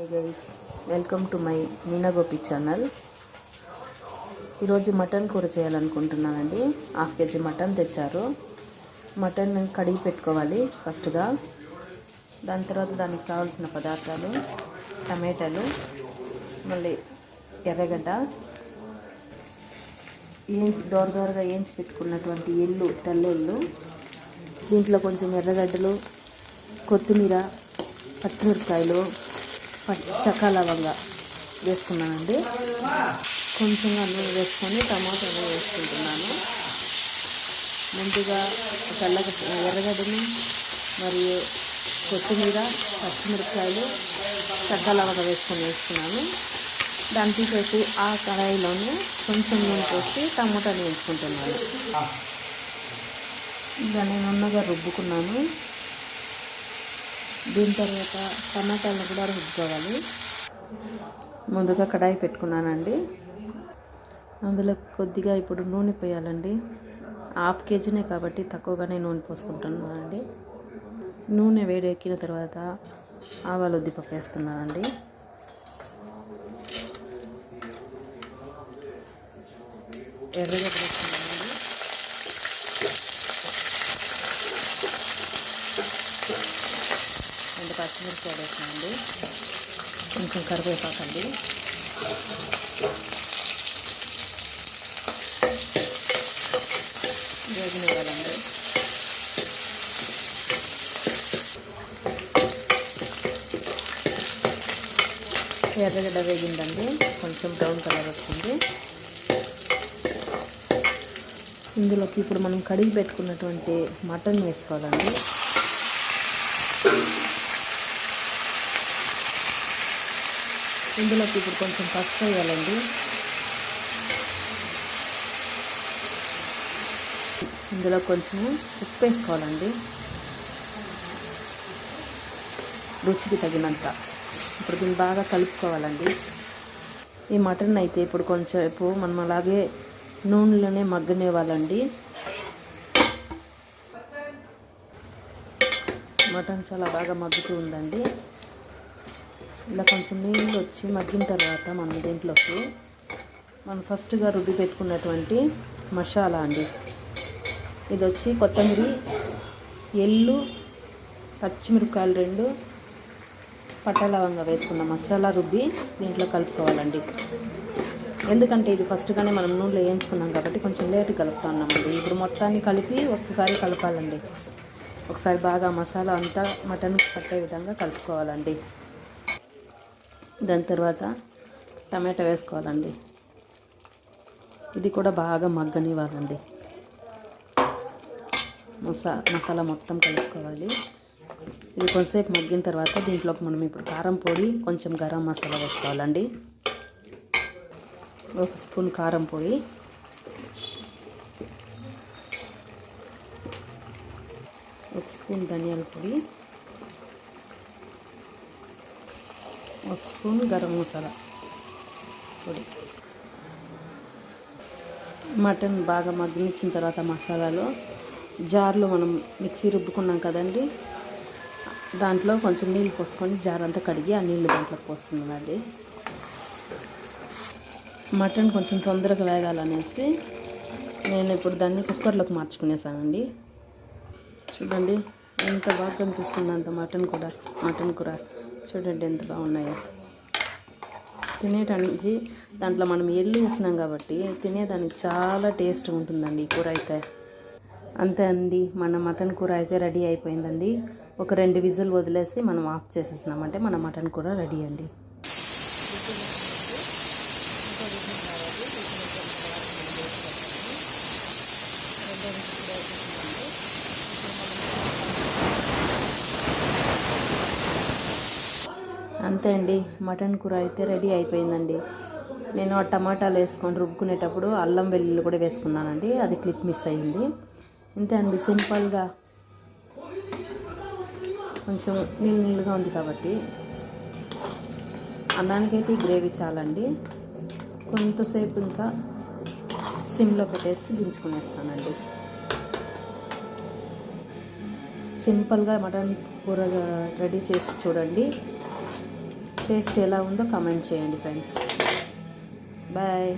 Hi guys, welcome to my Meena Gopi channel. ఈరోజు mutton కూర చేయాలనుకుంటున్నానండి. 1/2 kg mutton తెచ్చారు. మటన్ కడిగి పెట్టుకోవాలి ఫస్ట్గా. దాని తర్వాత దానికి కావాల్సిన పదార్థాలు: టమాటాలు, మళ్ళీ ఎర్రగడ్డ, దోరగా వేయించి పెట్టుకున్నటువంటి తెల్లెళ్ళు, దీంట్లో కొంచెం ఎర్రగడ్డలు, కొత్తిమీర, పచ్చిమిరపకాయలు, చెక్క లవంగా వేసుకున్నానండి. కొంచెంగా నూనె వేసుకొని టమాటాలు వేసుకుంటున్నాను. ముందుగా ఎర్రగడ్డని మరియు కొత్తిమీర, పచ్చిమిరపకాయలు, చెక్క లవంగా వేసుకున్నాను. దాన్ని తీసేసి ఆ కడాయిలోనే కొంచెం నూనె పోసి టమాటాలు వేసుకుంటున్నాను. దాన్ని నున్నగా రుబ్బుకున్నాను. దీని తర్వాత టమాటాలను కూడా రుబ్బుకోవాలి. ముందుగా కడాయి పెట్టుకున్నానండి. అందులో కొద్దిగా ఇప్పుడు నూనె పోయాలండి. 1/2 kgనే కాబట్టి తక్కువగానే నూనె పోసుకుంటున్నానండి. నూనె వేడెక్కిన తర్వాత ఆవాలు ఉద్దిపప్పు వేస్తున్నానండి. ఎర్రగడ్డ వేస్తున్నానండి. రెండు పచ్చిమిరపకాయలు వేసానండి. కొంచెం కరివేపాకండి. వేగనివ్వాలండి. ఎర్రగడ్డ వేగిందండి. కొంచెం బ్రౌన్ కలర్ వచ్చింది. ఇందులోకి ఇప్పుడు మనం కడిగి పెట్టుకున్నటువంటి మటన్ వేసుకోవాలండి. ఇందులోకి ఇప్పుడు కొంచెం పసుపు వేయాలండి. ఇందులో కొంచెం ఉప్పు వేసుకోవాలండి, రుచికి తగినంత. ఇప్పుడు దీన్ని బాగా కలుపుకోవాలండి. ఈ మటన్ అయితే ఇప్పుడు కొంచెంసేపు మనం అలాగే నూనెలోనే మగ్గనివ్వాలండి. మటన్ చాలా బాగా మగ్గుతూ ఉందండి. ఇలా కొంచెం నీళ్ళు వచ్చి మగ్గిన తర్వాత మనం దీంట్లోకి మనం ఫస్ట్గా రుబ్బి పెట్టుకున్నటువంటి మసాలా అండి. ఇది వచ్చి కొత్తిమీర, ఎల్లు, పచ్చిమిరపకాయలు 2, పట్టా లవంగా వేసుకున్న మసాలా రుబ్బి దీంట్లో కలుపుకోవాలండి. ఎందుకంటే ఇది ఫస్ట్గానే మనం నూనెలో వేయించుకున్నాం కాబట్టి కొంచెం లేట్ కలుపుతున్నామండి. ఇప్పుడు మొత్తాన్ని కలిపి ఒకసారి కలపాలండి. ఒకసారి బాగా మసాలా అంతా మటన్ పట్టే విధంగా కలుపుకోవాలండి. దాని తర్వాత టమాటా వేసుకోవాలండి. ఇది కూడా బాగా మగ్గనివ్వాలండి. మసాలా మొత్తం కలుపుకోవాలి. ఇది కొంతసేపు మగ్గిన తర్వాత దీంట్లోకి మనం ఇప్పుడు కారం పొడి, కొంచెం గరం మసాలా వేసుకోవాలండి. 1 స్పూన్ కారం పొడి, 1 స్పూన్ ధనియాల పొడి, 1 స్పూన్ గరం మసాలా పొడి. మటన్ బాగా మగ్గనిచ్చిన తర్వాత మసాలాలో జార్లో మనం మిక్సీ రుబ్బుకున్నాం కదండి, దాంట్లో కొంచెం నీళ్ళు పోసుకొని జార్ అంతా కడిగి ఆ నీళ్ళు దాంట్లో పోస్తున్నానండి. మటన్ కొంచెం తొందరగా వేగాలనేసి నేను ఇప్పుడు దాన్ని కుక్కర్లోకి మార్చుకునేసానండి. చూడండి ఎంత బాగా కనిపిస్తుంది అంత మటన్ కూర చూడండి ఎంత బాగున్నాయో. తినేటానికి దాంట్లో మనం ఎల్లు వేసినాం కాబట్టి తినేదానికి చాలా టేస్ట్ ఉంటుందండి ఈ కూర అయితే. అంతే అండి, మన మటన్ కూర అయితే రెడీ అయిపోయిందండి. ఒక 2 విజిల్ వదిలేసి మనం ఆఫ్ చేసేసినామంటే మన మటన్ కూర రెడీ అండి. అంతే అండి, మటన్ కూర అయితే రెడీ అయిపోయిందండి. నేను ఆ టమాటాలు వేసుకొని రుబ్బుకునేటప్పుడు అల్లం వెల్లుల్లి కూడా వేసుకున్నానండి. అది క్లిప్ మిస్ అయ్యింది. అంతే అండి, సింపుల్గా కొంచెం నీళ్ళుగా ఉంది కాబట్టి అన్నానికైతే గ్రేవీ చాలండి. కొంతసేపు ఇంకా సిమ్లో పెట్టేసి దించుకునేస్తానండి. సింపుల్గా మటన్ కూర రెడీ చేసి చూడండి. టేస్ట్ ఎలా ఉందో కామెంట్ చేయండి ఫ్రెండ్స్. బాయ్.